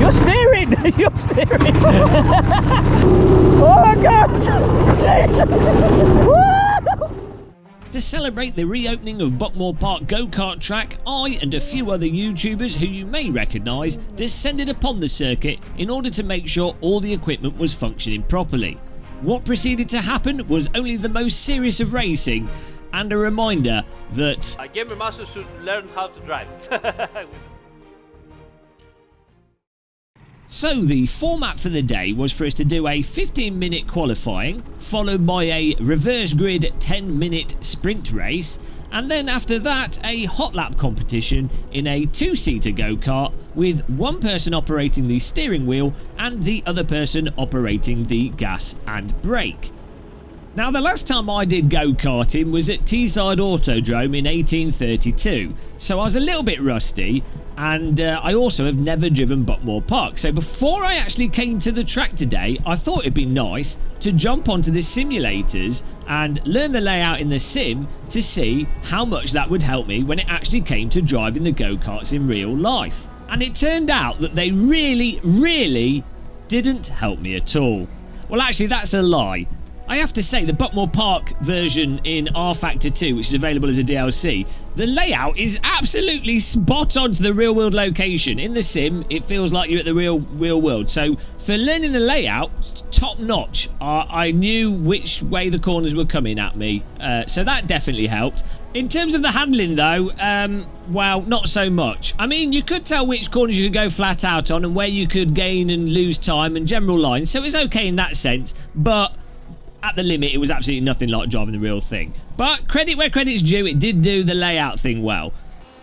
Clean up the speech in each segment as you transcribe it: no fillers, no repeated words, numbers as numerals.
You're steering! You're steering! Oh my God! Jesus! To celebrate the reopening of Buckmore Park go-kart track, I and a few other YouTubers who you may recognise descended upon the circuit in order to make sure all the equipment was functioning properly. What proceeded to happen was only the most serious of racing, and a reminder that a gamer master should learn how to drive. So the format for the day was for us to do a 15-minute qualifying, followed by a reverse grid 10-minute sprint race, and then after that a hot lap competition in a two-seater go-kart with one person operating the steering wheel and the other person operating the gas and brake. Now, the last time I did go-karting was at Teesside Autodrome in 1832, so I was a little bit rusty, and I also have never driven Buckmore Park. So before I actually came to the track today, I thought it'd be nice to jump onto the simulators and learn the layout in the sim to see how much that would help me when it actually came to driving the go-karts in real life. And it turned out that they really didn't help me at all. Well, actually, that's a lie. I have to say, the Buckmore Park version in R Factor 2, which is available as a DLC, the layout is absolutely spot on to the real world location. In the sim, it feels like you're at the real world. So for learning the layout, top notch. I knew which way the corners were coming at me, so that definitely helped. In terms of the handling though, well, not so much. I mean, you could tell which corners you could go flat out on and where you could gain and lose time and general lines, so it's okay in that sense, but at the limit, it was absolutely nothing like driving the real thing. But credit where credit's due, it did do the layout thing well.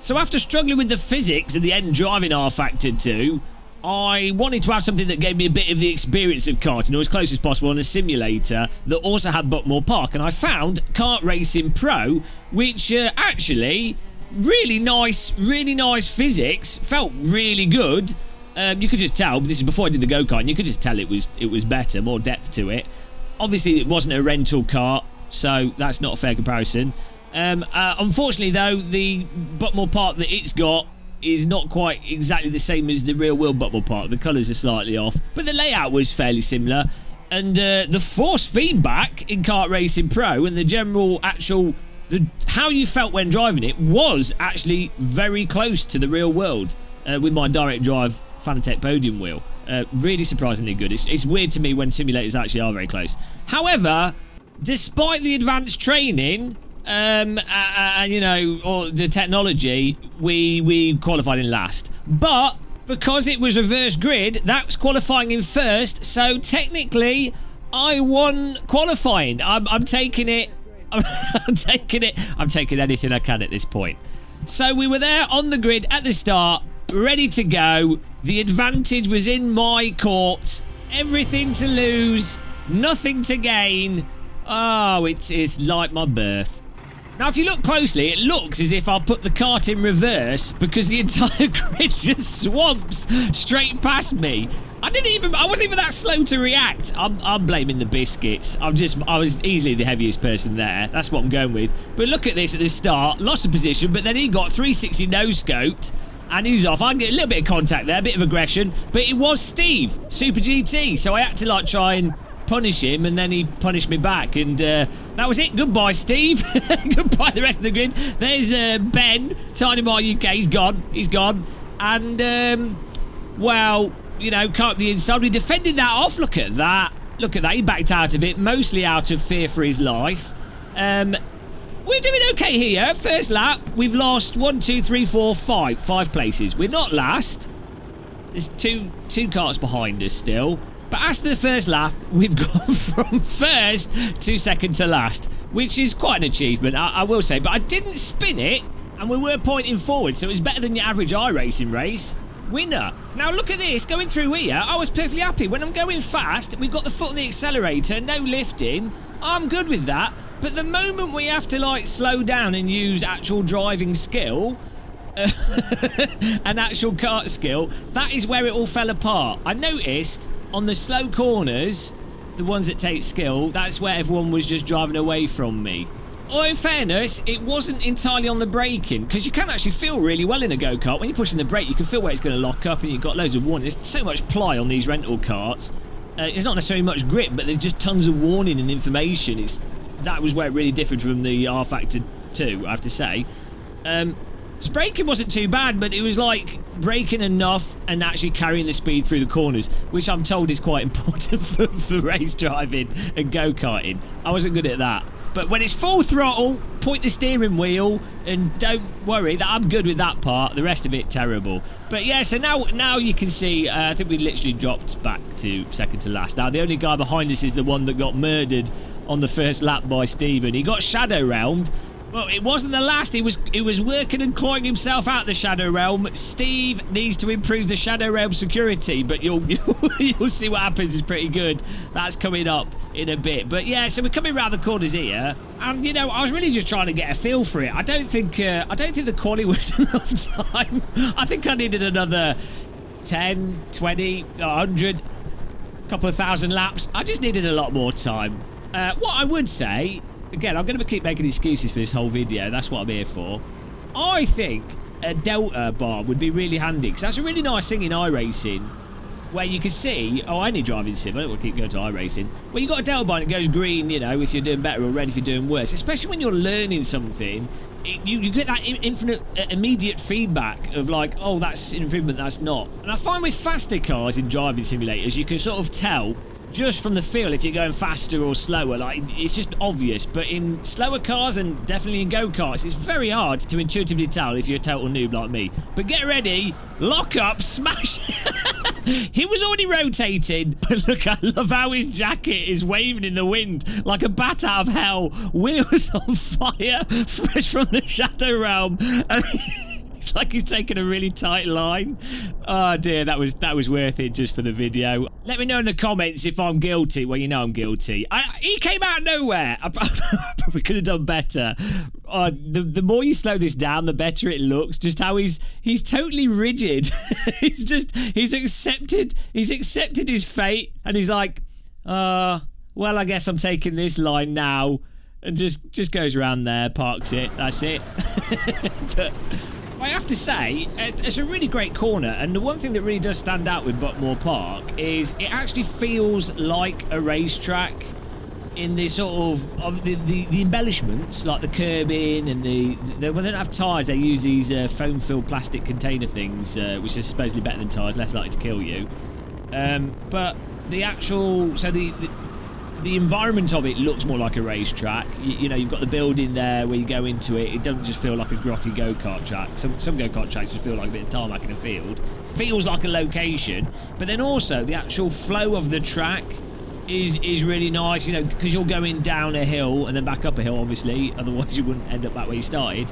So after struggling with the physics at the end driving R Factor 2, I wanted to have something that gave me a bit of the experience of karting, or as close as possible on a simulator that also had Buckmore Park. And I found Kart Racing Pro, which actually, really nice physics, felt really good. You could just tell, this is before I did the go-kart, and you could just tell it was better, more depth to it. Obviously, it wasn't a rental kart, so that's not a fair comparison. Unfortunately, though, the Buckmore Park that it's got is not quite exactly the same as the real-world Buckmore Park. The colours are slightly off, but the layout was fairly similar. And the force feedback in Kart Racing Pro and the general how you felt when driving it was actually very close to the real world with my direct drive Fanatec podium wheel. Really surprisingly good. It's weird to me when simulators actually are very close. However, despite the advanced training, you know, or the technology, we qualified in last. But because it was reverse grid, that's qualifying in first. So technically, I won qualifying. I'm taking it. I'm taking anything I can at this point. So we were there on the grid at the start, ready to go. The advantage was in my court. Everything to lose, nothing to gain. Oh, it's like my birth. Now, if you look closely, it looks as if I'll put the kart in reverse because the entire grid just swamps straight past me. I wasn't even that slow to react. I'm blaming the biscuits. I was easily the heaviest person there. That's what I'm going with. But look at this at the start. Lost the position, but then he got 360 no-scoped. And he's off. I get a little bit of contact there, a bit of aggression. But it was Steve, Super GT. So I had to like try and punish him, and then he punished me back. And that was it. Goodbye, Steve. Goodbye, the rest of the grid. There's Ben, Tiny Mar UK. He's gone. He's gone. And, well, you know, can't be inside. We defended that off. Look at that. Look at that. He backed out of it, mostly out of fear for his life. We're doing okay here. First lap, we've lost 1, 2, 3, 4, 5 places. We're not last. There's two cars behind us still. But after the first lap, we've gone from first to second to last, which is quite an achievement, I will say. But I didn't spin it, and we were pointing forward, so it was better than your average iRacing race. Winner. Now look at this, going through here, I was perfectly happy. When I'm going fast, we've got the foot on the accelerator, no lifting. I'm good with that. But the moment we have to like slow down and use actual driving skill, and actual kart skill, that is where it all fell apart. I noticed on the slow corners, the ones that take skill, that's where everyone was just driving away from me. Or in fairness, it wasn't entirely on the braking, because you can actually feel really well in a go-kart. When you're pushing the brake, you can feel where it's going to lock up, and you've got loads of warning. There's so much ply on these rental karts. It's not necessarily much grip, but there's just tons of warning and information. That was where it really differed from the R Factor 2, I have to say. Braking wasn't too bad, but it was like braking enough and actually carrying the speed through the corners, which I'm told is quite important for race driving and go-karting. I wasn't good at that. But when it's full throttle, point the steering wheel, and don't worry, that I'm good with that part. The rest of it, terrible. But yeah, so now you can see, I think we literally dropped back to second to last. Now, the only guy behind us is the one that got murdered on the first lap by Stephen. He got shadow realmed. Well, it wasn't the last. He was working and clawing himself out the Shadow Realm. Steve needs to improve the Shadow Realm security, but you'll see what happens. It's pretty good. That's coming up in a bit. But yeah, so we're coming around the corners here, and you know, I was really just trying to get a feel for it. I don't think the quali was enough time. I think I needed another 10, 20, 100, couple of thousand laps. I just needed a lot more time. What I would say. Again, I'm going to keep making excuses for this whole video. That's what I'm here for. I think a delta bar would be really handy, because that's a really nice thing in iRacing, where you can see... Oh, I need driving sim. I don't want to keep going to iRacing. Well, you've got a delta bar and it goes green, you know, if you're doing better, or red if you're doing worse. Especially when you're learning something, you get that infinite, immediate feedback of like, oh, that's an improvement, that's not. And I find with faster cars in driving simulators, you can sort of tell... just from the feel if you're going faster or slower, like it's just obvious. But in slower cars and definitely in go-karts, it's very hard to intuitively tell if you're a total noob like me. But get ready, lock up, smash. He was already rotating, but look, I love how his jacket is waving in the wind like a bat out of hell. Wheels on fire, fresh from the Shadow Realm. It's like he's taking a really tight line. Oh dear, that was worth it just for the video. Let me know in the comments if I'm guilty. Well, you know I'm guilty. He came out of nowhere. I probably could have done better. The more you slow this down, the better it looks. Just how he's totally rigid. he's accepted his fate, and he's like, well, I guess I'm taking this line now, and just goes around there, parks it. That's it. But I have to say, it's a really great corner, and the one thing that really does stand out with Buckmore Park is it actually feels like a racetrack in the sort of the embellishments, like the curbing and when they don't have tyres, they use these foam-filled plastic container things, which are supposedly better than tyres, less likely to kill you. But the actual, so the environment of it looks more like a racetrack. You know, you've got the building there where you go into it. It doesn't just feel like a grotty go-kart track. Some go-kart tracks just feel like a bit of tarmac in a field. Feels like a location. But then also, the actual flow of the track is really nice, you know, because you're going down a hill and then back up a hill, obviously. Otherwise, you wouldn't end up back where you started.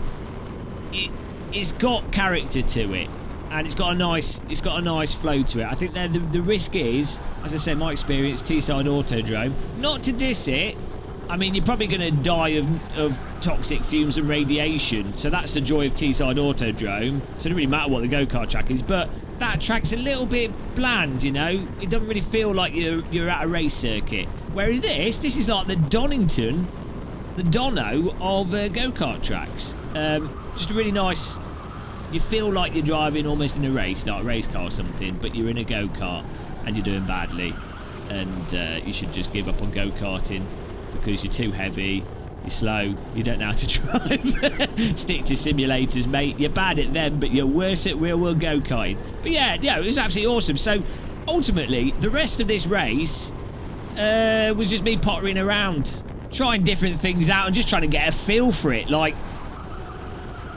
It's got character to it. And it's got a nice flow to it. I think the risk is, as I said, my experience, Teesside Autodrome, not to diss it. I mean, you're probably going to die of toxic fumes and radiation. So that's the joy of Teesside Autodrome. So it doesn't really matter what the go-kart track is, but that track's a little bit bland, you know. It doesn't really feel like you're at a race circuit. Whereas this is like the Donington, the Dono of go-kart tracks. Just a really nice. You feel like you're driving almost in a race, like a race car or something, but you're in a go-kart and you're doing badly. And you should just give up on go-karting because you're too heavy, you're slow, you don't know how to drive. Stick to simulators, mate. You're bad at them, but you're worse at real-world go-karting. But yeah, it was absolutely awesome. So ultimately, the rest of this race was just me pottering around, trying different things out and just trying to get a feel for it. Like,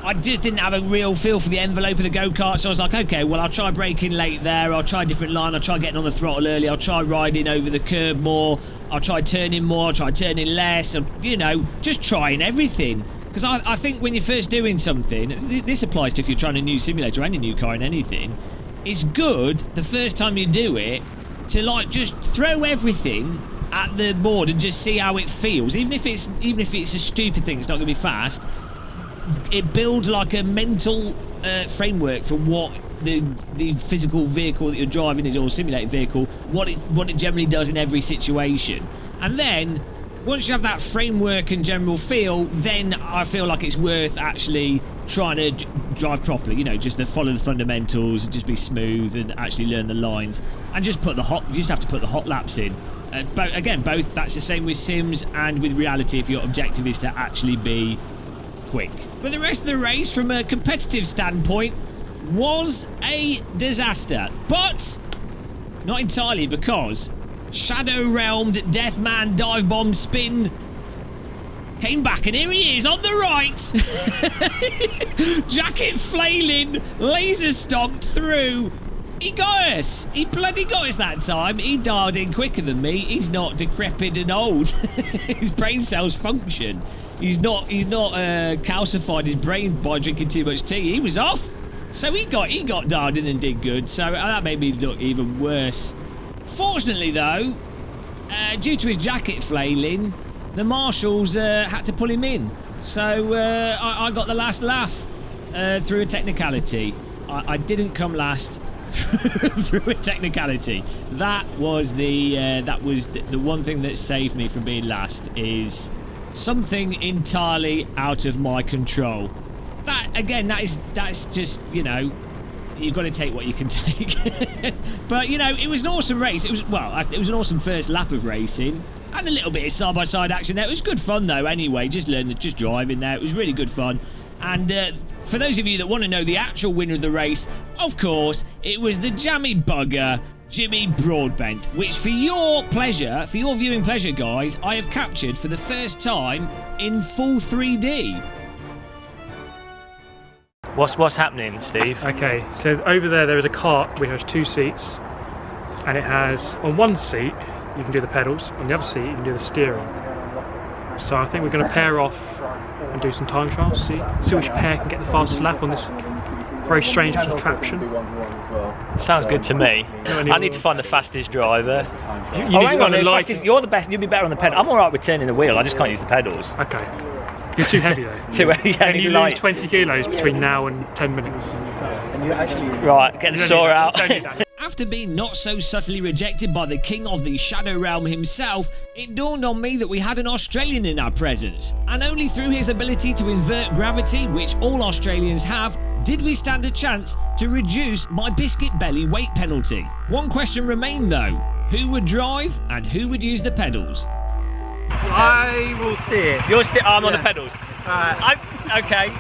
I just didn't have a real feel for the envelope of the go-kart, so I was like, okay, well, I'll try braking late there, I'll try a different line, I'll try getting on the throttle early, I'll try riding over the curb more, I'll try turning more, I'll try turning less, and, you know, just trying everything. Because I think when you're first doing something, this applies to if you're trying a new simulator or any new car in anything, it's good the first time you do it to, like, just throw everything at the board and just see how it feels. Even if it's a stupid thing, it's not going to be fast. It builds like a mental framework for what the physical vehicle that you're driving is, or simulated vehicle, what it generally does in every situation. And then once you have that framework and general feel, then I feel like it's worth actually trying to drive properly. You know, just to follow the fundamentals and just be smooth and actually learn the lines and just put you just have to put the hot laps in. But again, both, that's the same with sims and with reality if your objective is to actually be quick. But the rest of the race, from a competitive standpoint, was a disaster. But not entirely, because Shadow Realmed Deathman Dive Bomb Spin came back, and here he is on the right. Jacket flailing, laser stocked through. He got us. He bloody got us that time. He dialed in quicker than me. He's not decrepit and old. His brain cells function. He's not calcified his brain by drinking too much tea. He was off. So he got dialed in and did good. So that made me look even worse. Fortunately, though, due to his jacket flailing, the marshals had to pull him in. So I got the last laugh through a technicality. I didn't come last through a technicality. That was the one thing that saved me from being last, is something entirely out of my control. That's just, you know, you've got to take what you can take. But, you know, it was an awesome race. It was an awesome first lap of racing, and a little bit of side-by-side action there. It was good fun, though, anyway, just driving there. It was really good fun. And for those of you that want to know the actual winner of the race, of course, it was the jammy bugger, Jimmy Broadbent, which for your viewing pleasure, guys, I have captured for the first time in full 3D. What's happening, Steve? Okay, so over there is a cart which has 2 seats, and it has, on one seat you can do the pedals, on the other seat you can do the steering. So I think we're going to pair off and do some time trials, see which pair can get the fastest lap on this very strange contraption. Sounds good to me. I need to find the fastest driver. You need to find the lightest. You're the best. You'll be better on the pedal. I'm all right with turning the wheel. I just can't use the pedals. Okay. You're too heavy though. Too heavy. Yeah, and you lose 20 kilos between now and 10 minutes. Right, get the saw out. Don't need that. After being not so subtly rejected by the king of the Shadow Realm himself, it dawned on me that we had an Australian in our presence. And only through his ability to invert gravity, which all Australians have, did we stand a chance to reduce my biscuit belly weight penalty. One question remained though: who would drive and who would use the pedals? I will steer. I'm on the pedals. Okay.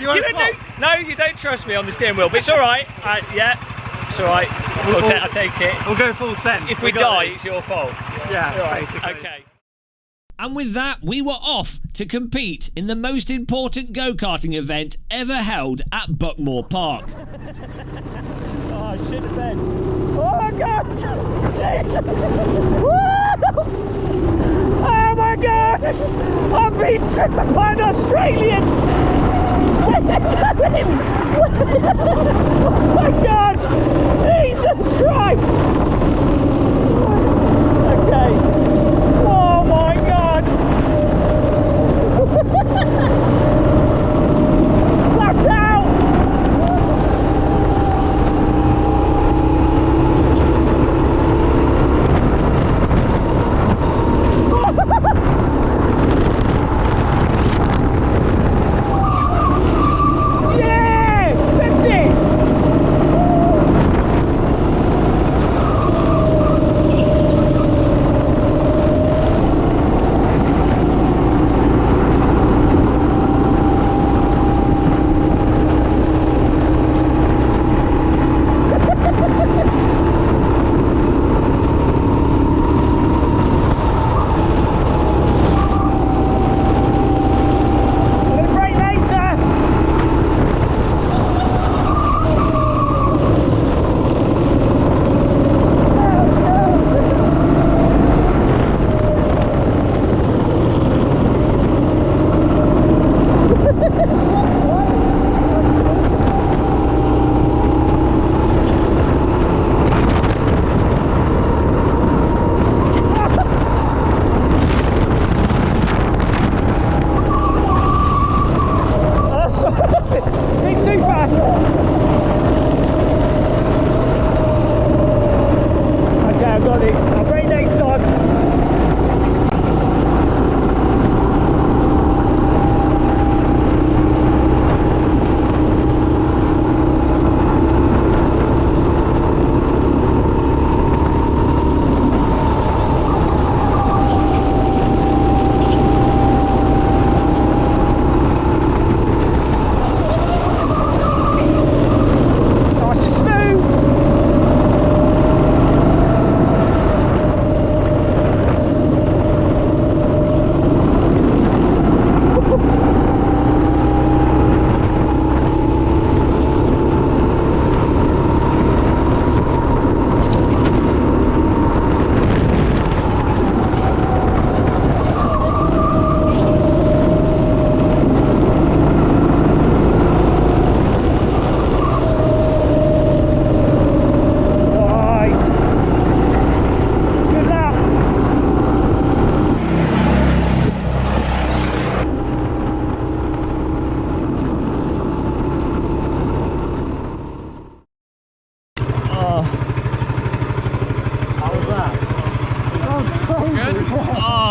You don't trust me on the steering wheel, but it's all right. It's all right. I'll take it. We'll go full send. If we die, it's your fault. Yeah, right. basically. Okay. And with that, we were off to compete in the most important go-karting event ever held at Buckmore Park. Oh, shit the bed. Oh my God! Jesus! Oh my God! I've been tripped by an Australian! Oh my God! Jesus Christ! Okay. Oh my God! That's out! Yes! Send it!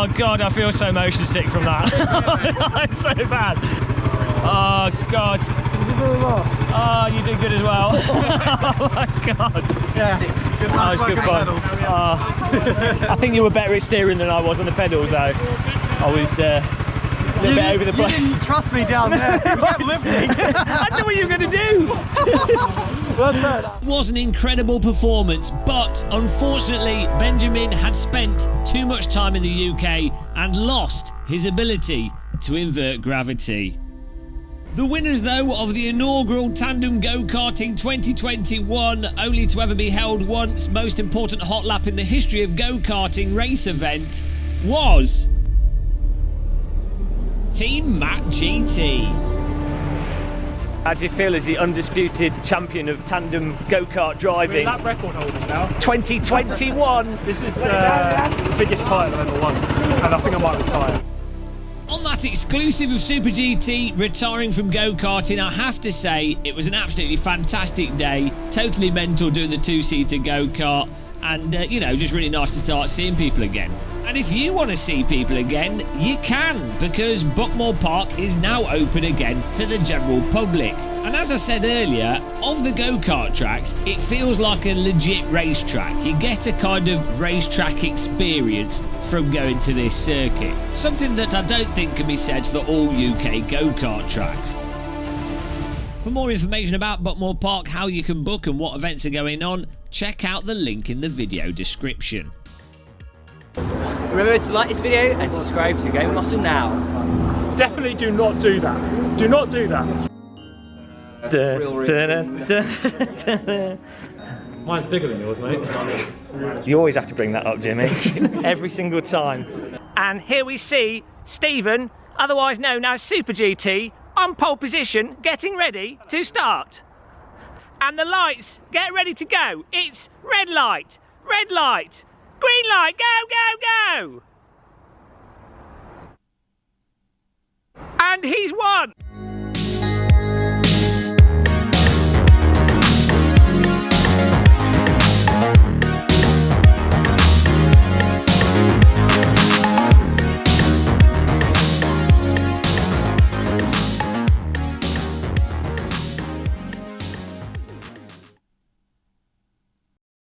Oh God, I feel so motion sick from that. It's so bad. Oh God. You did very well. Oh, you did good as well. Oh my God. Yeah. Good That was good fun. I think you were better at steering than I was on the pedals though. I was a little bit over the place. You didn't trust me down there. You kept lifting. I knew what you were going to do. It was an incredible performance, but unfortunately Benjamin had spent too much time in the UK and lost his ability to invert gravity. The winners though of the inaugural Tandem Go-Karting 2021, only to ever be held once, most important hot lap in the history of go-karting race event, was Team Matt GT. How do you feel as the undisputed champion of tandem go-kart driving? Lap record holder now. 2021. This is the biggest title I've ever won, and I think I might retire. On that exclusive of Super GT retiring from go-karting, I have to say it was an absolutely fantastic day. Totally mental doing the two-seater go-kart, and you know, just really nice to start seeing people again. And if you want to see people again, you can, because Buckmore Park is now open again to the general public. And as I said earlier, of the go-kart tracks, it feels like a legit racetrack. You get a kind of racetrack experience from going to this circuit. Something that I don't think can be said for all UK go-kart tracks. For more information about Buckmore Park, how you can book and what events are going on, check out the link in the video description. Remember to like this video and subscribe to Game Muscle now. Definitely do not do that. Do not do that. Mine's bigger than yours, mate. You always have to bring that up, Jimmy. Every single time. And here we see Stephen, otherwise known as Super GT, on pole position, getting ready to start. And the lights, get ready to go. It's red light, green light, go, go, go! And he's won!